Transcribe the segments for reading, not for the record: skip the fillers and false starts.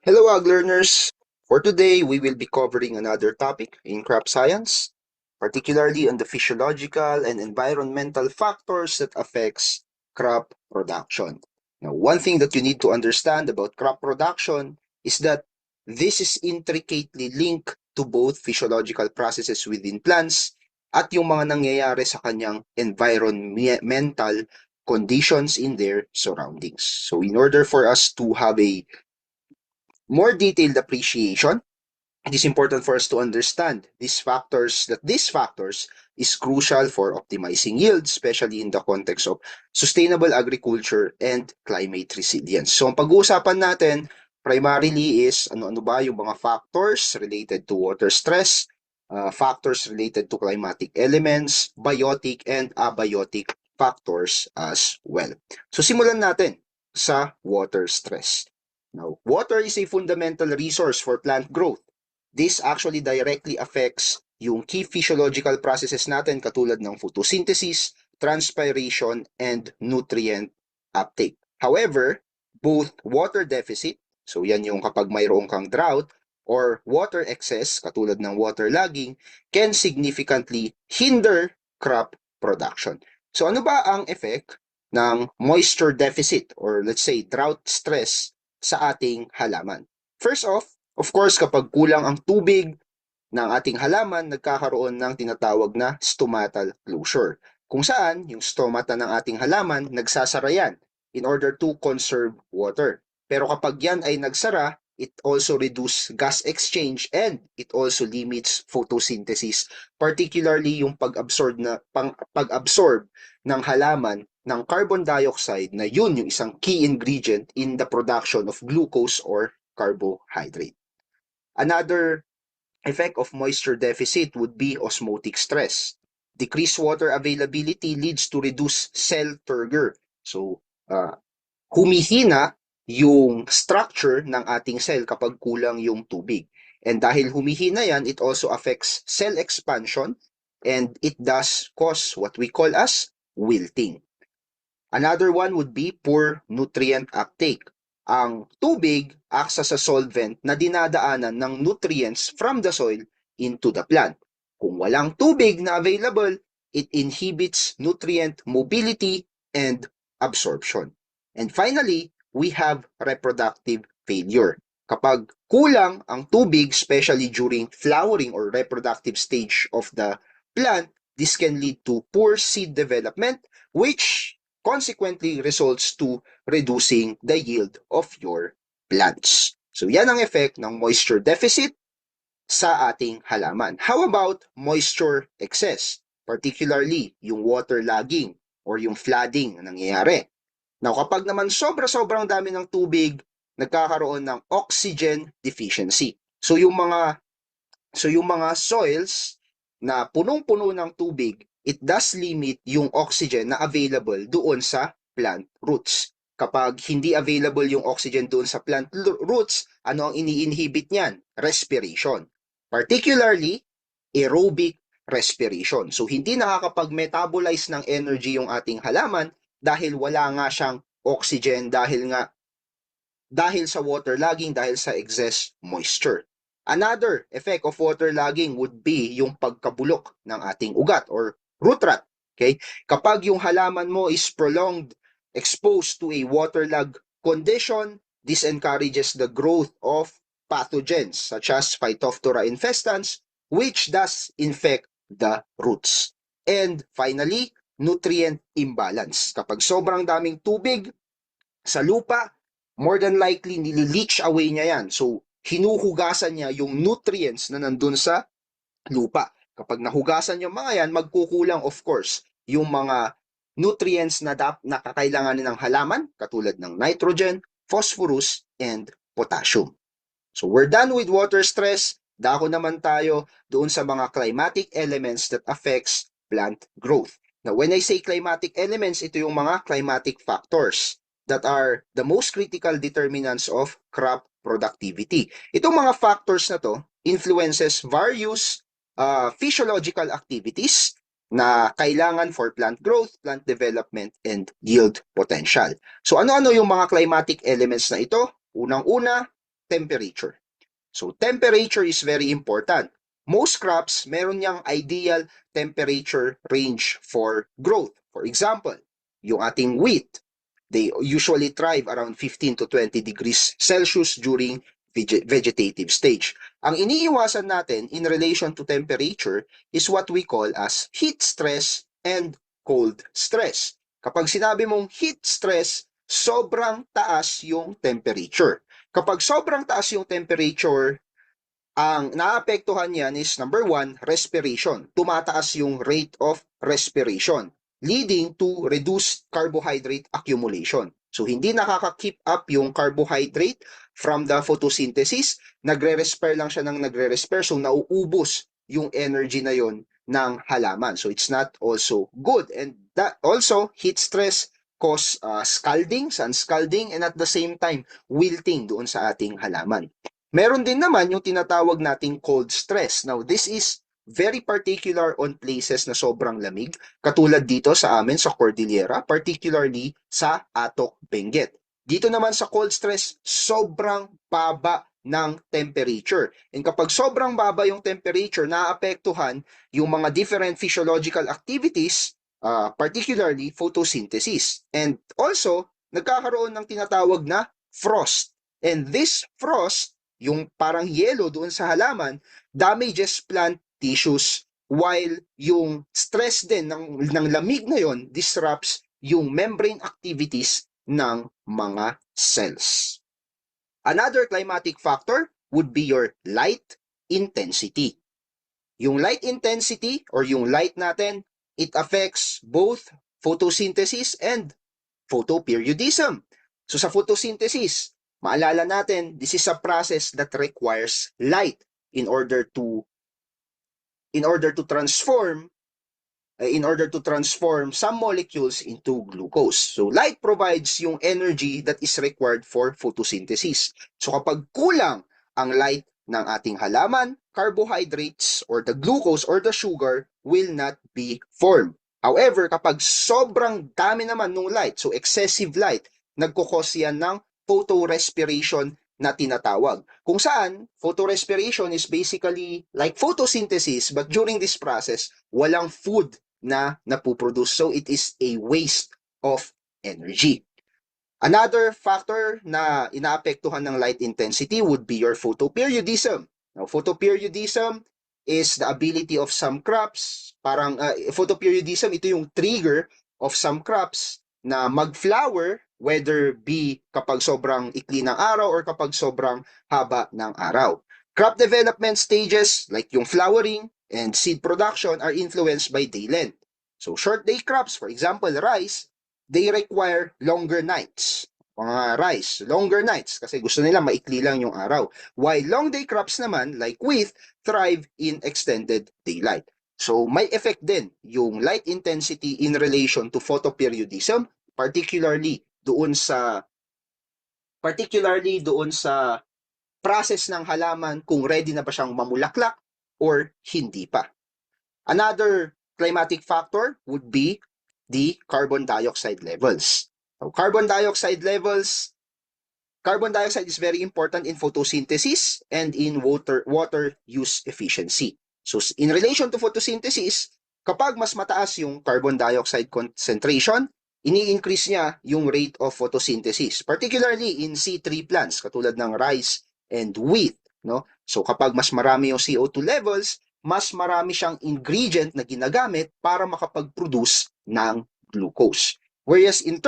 Hello, Ag learners! For today, we will be covering another topic in crop science, particularly on the physiological and environmental factors that affects crop production. Now, one thing that you need to understand about crop production is that this is intricately linked to both physiological processes within plants at yung mga nangyayari sa kanyang environmental conditions in their surroundings. So, in order for us to have a more detailed appreciation, it is important for us to understand these factors is crucial for optimizing yield, especially in the context of sustainable agriculture and climate resilience. So ang pag-uusapan natin primarily is ano-ano ba yung mga factors related to water stress, factors related to climatic elements, biotic and abiotic factors as well. So simulan natin sa water stress. Now, water is a fundamental resource for plant growth. This actually directly affects yung key physiological processes natin katulad ng photosynthesis, transpiration, and nutrient uptake. However, both water deficit, so yan yung kapag mayroon kang drought, or water excess, katulad ng water logging, can significantly hinder crop production. So ano ba ang effect ng moisture deficit or let's say drought stress sa ating halaman? First off, of course, kapag kulang ang tubig ng ating halaman, nagkakaroon ng tinatawag na stomatal closure, kung saan yung stomata ng ating halaman nagsasara yan in order to conserve water. Pero kapag yan ay nagsara, it also reduce gas exchange and it also limits photosynthesis, particularly yung pag-absorb ng halaman ng carbon dioxide na yun yung isang key ingredient in the production of glucose or carbohydrate. Another effect of moisture deficit would be osmotic stress. Decreased water availability leads to reduced cell turgor. So, humihina yung structure ng ating cell kapag kulang yung tubig. And dahil humihina yan, it also affects cell expansion and it does cause what we call as wilting. Another one would be poor nutrient uptake. Ang tubig acts as a solvent na dinadaanan ng nutrients from the soil into the plant. Kung walang tubig na available, it inhibits nutrient mobility and absorption. And finally, we have reproductive failure. Kapag kulang ang tubig, especially during flowering or reproductive stage of the plant, this can lead to poor seed development, which consequently results to reducing the yield of your plants. So yan ang effect ng moisture deficit sa ating halaman. How about moisture excess? Particularly yung water logging or yung flooding na nangyayari. Now kapag naman sobrang dami ng tubig, nagkakaroon ng oxygen deficiency. So yung mga soils na punong-puno ng tubig, it does limit yung oxygen na available doon sa plant roots. Kapag hindi available yung oxygen doon sa plant roots, ano ang ini-inhibit niyan? Respiration. Particularly, aerobic respiration. So, hindi nakakapag-metabolize ng energy yung ating halaman dahil wala nga siyang oxygen dahil sa water logging, dahil sa excess moisture. Another effect of water logging would be yung pagkabulok ng ating ugat or root rot. Okay? Kapag yung halaman mo is prolonged exposed to a waterlogged condition, this encourages the growth of pathogens such as Phytophthora infestans, which does infect the roots. And finally, nutrient imbalance. Kapag sobrang daming tubig sa lupa, more than likely nilileach away niya yan. So, hinuhugasan niya yung nutrients na nandun sa lupa. Kapag nahugasan yung mga yan, magkukulang of course yung mga nutrients na kakailanganin ng halaman katulad ng nitrogen, phosphorus, and potassium. So we're done with water stress. Dako naman tayo doon sa mga climatic elements that affects plant growth. Now, when I say climatic elements, ito yung mga climatic factors that are the most critical determinants of crop productivity. Itong mga factors na to influences various physiological activities na kailangan for plant growth, plant development, and yield potential. So ano-ano yung mga climatic elements na ito? Unang-una, temperature. So temperature is very important. Most crops, meron niyang ideal temperature range for growth. For example, yung ating wheat, they usually thrive around 15 to 20 degrees Celsius during vegetative stage. Ang iniiwasan natin in relation to temperature is what we call as heat stress and cold stress. Kapag sinabi mong heat stress, sobrang taas yung temperature. Kapag sobrang taas yung temperature, ang naapektuhan niyan is number one, respiration. Tumataas yung rate of respiration, leading to reduced carbohydrate accumulation. So, hindi nakaka-keep up yung carbohydrate from the photosynthesis. Nagre-respire lang siya ng nagre-respire. So, nauubos yung energy na yon ng halaman. So, it's not also good. And that also, heat stress cause scalding, sun scalding, and at the same time, wilting doon sa ating halaman. Meron din naman yung tinatawag nating cold stress. Now, this is very particular on places na sobrang lamig, katulad dito sa amin sa Cordillera, particularly sa Atok, Benguet. Dito naman sa cold stress, sobrang baba ng temperature. And kapag sobrang baba yung temperature, naapektuhan yung mga different physiological activities, particularly photosynthesis. And also, nagkakaroon ng tinatawag na frost. And this frost, yung parang yelo doon sa halaman, damages plant tissues, while yung stress din ng lamig na yon disrupts yung membrane activities ng mga cells. Another climatic factor would be your light intensity. Yung light intensity or yung light natin, it affects both photosynthesis and photoperiodism. So sa photosynthesis, maalala natin, this is a process that requires light in order to transform some molecules into glucose. So light provides yung energy that is required for photosynthesis. So kapag kulang ang light ng ating halaman, carbohydrates or the glucose or the sugar will not be formed. However, kapag sobrang dami naman ng light, so excessive light, nagkukos yan ng photorespiration na tinatawag. Kung saan, photorespiration is basically like photosynthesis, but during this process, walang food na napuproduce. So it is a waste of energy. Another factor na inaapektuhan ng light intensity would be your photoperiodism. Now, photoperiodism is the ability of some crops, photoperiodism, ito yung trigger of some crops na mag-flower, whether be kapag sobrang ikli ng araw or kapag sobrang haba ng araw. Crop development stages like yung flowering and seed production are influenced by day length. So short day crops, for example, rice, they require longer nights. Mga rice, longer nights kasi gusto nila maikli lang yung araw. While long day crops naman, like wheat, thrive in extended daylight. So may effect din yung light intensity in relation to photoperiodism, particularly doon sa process ng halaman kung ready na ba siyang mamulaklak or hindi pa. Another climatic factor would be the carbon dioxide levels. So, carbon dioxide is very important in photosynthesis and in water use efficiency. So, in relation to photosynthesis, kapag mas mataas yung carbon dioxide concentration, ini-increase niya yung rate of photosynthesis, particularly in C3 plants, katulad ng rice and wheat. No? So, kapag mas marami yung CO2 levels, mas marami siyang ingredient na ginagamit para makapag-produce ng glucose. Whereas in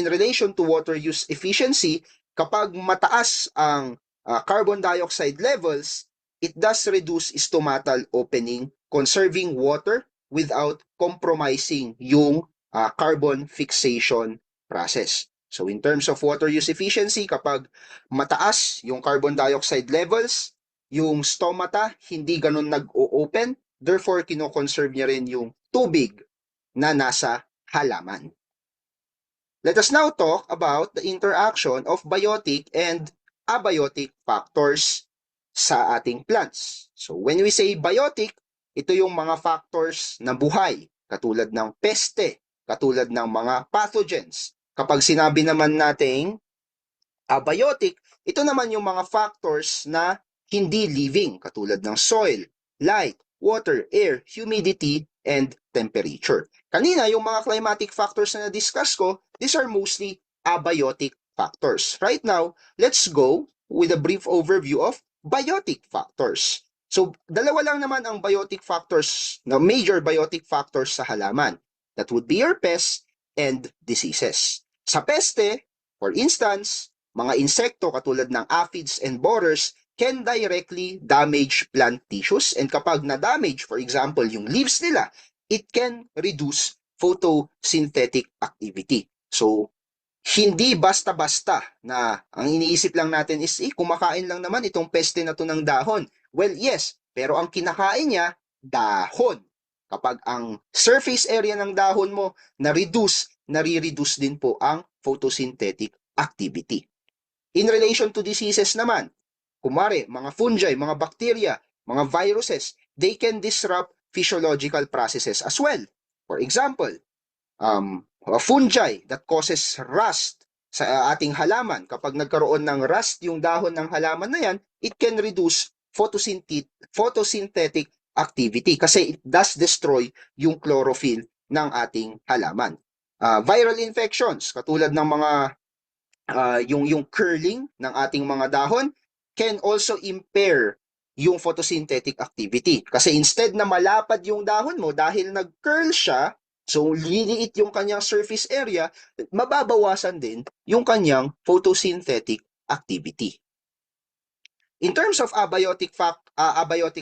relation to water use efficiency, kapag mataas ang carbon dioxide levels, it does reduce stomatal opening, conserving water without compromising yung carbon fixation process. So in terms of water use efficiency, kapag mataas yung carbon dioxide levels, yung stomata hindi ganun nag-o-open, therefore kino-conserve niya rin yung tubig na nasa halaman. Let us now talk about the interaction of biotic and abiotic factors sa ating plants. So when we say biotic, ito yung mga factors na buhay, katulad ng peste, katulad ng mga pathogens. Kapag sinabi naman nating Abiotic, ito naman yung mga factors na hindi living katulad ng soil, light, water, air, humidity, and temperature. Kanina, yung mga climatic factors na na-discuss ko, these are mostly abiotic factors. Right now, let's go with a brief overview of biotic factors. So, dalawa lang naman ang biotic factors, na major biotic factors sa halaman. That would be your pests and diseases. Sa peste, for instance, mga insekto katulad ng aphids and borers can directly damage plant tissues, and kapag na-damage, for example, yung leaves nila, it can reduce photosynthetic activity. So, hindi basta-basta na ang iniisip lang natin is, kumakain lang naman itong peste na to ng dahon. Well, yes, pero ang kinakain niya, dahon. Kapag ang surface area ng dahon mo na-reduce, nare-reduce din po ang photosynthetic activity. In relation to diseases naman, kumare, mga fungi, mga bacteria, mga viruses, they can disrupt physiological processes as well. For example, a fungi that causes rust sa ating halaman. Kapag nagkaroon ng rust yung dahon ng halaman na yan, it can reduce photosynthetic activity kasi it does destroy yung chlorophyll ng ating halaman. Viral infections, katulad ng mga yung curling ng ating mga dahon can also impair yung photosynthetic activity. Kasi instead na malapad yung dahon mo dahil nag-curl siya, so liliit yung kanyang surface area, mababawasan din yung kanyang photosynthetic activity. In terms of abiotic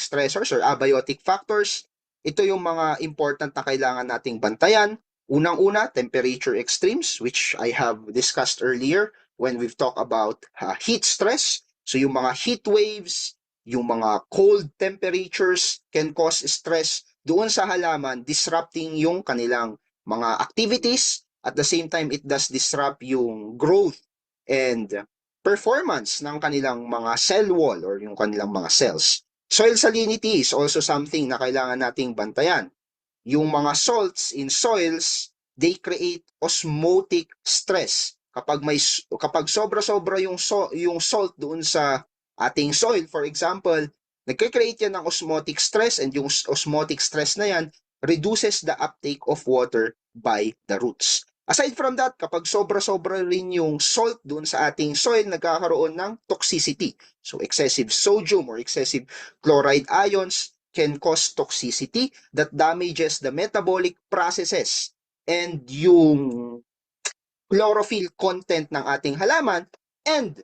stressors or abiotic factors, ito yung mga important na kailangan nating bantayan. Unang-una, temperature extremes, which I have discussed earlier when we've talked about heat stress. So yung mga heat waves, yung mga cold temperatures can cause stress doon sa halaman, disrupting yung kanilang mga activities. At the same time, it does disrupt yung growth and performance ng kanilang mga cell wall or yung kanilang mga cells. Soil salinity is also something na kailangan nating bantayan. Yung mga salts in soils, they create osmotic stress. Kapag sobra-sobra yung salt doon sa ating soil, for example, nagke-create yan ng osmotic stress, and yung osmotic stress na yan reduces the uptake of water by the roots. Aside from that, kapag sobra-sobra rin yung salt doon sa ating soil, nagkakaroon ng toxicity. So excessive sodium or excessive chloride ions can cause toxicity that damages the metabolic processes and yung chlorophyll content ng ating halaman, and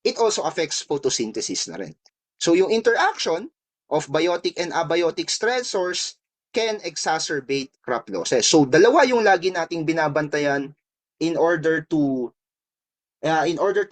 it also affects photosynthesis na rin. So yung interaction of biotic and abiotic stressors can exacerbate crop losses. So dalawa yung lagi nating binabantayan in order to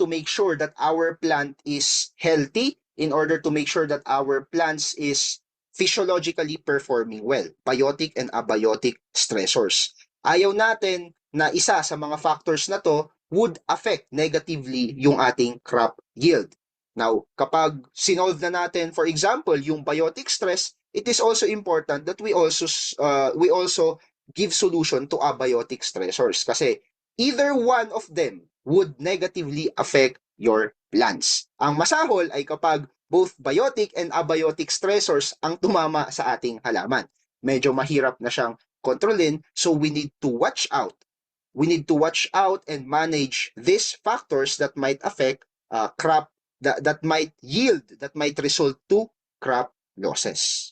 make sure that our plant is healthy, in order to make sure that our plants is physiologically performing well, biotic and abiotic stressors. Ayaw natin na isa sa mga factors na to would affect negatively yung ating crop yield. Now, kapag sinolve na natin, for example, yung biotic stress, it is also important that we also give solution to abiotic stressors kasi either one of them would negatively affect your plants. Ang masahol ay kapag both biotic and abiotic stressors ang tumama sa ating halaman. Medyo mahirap na siyang kontrolin, so we need to watch out. We need to watch out and manage these factors that might affect crop, that might result to crop losses.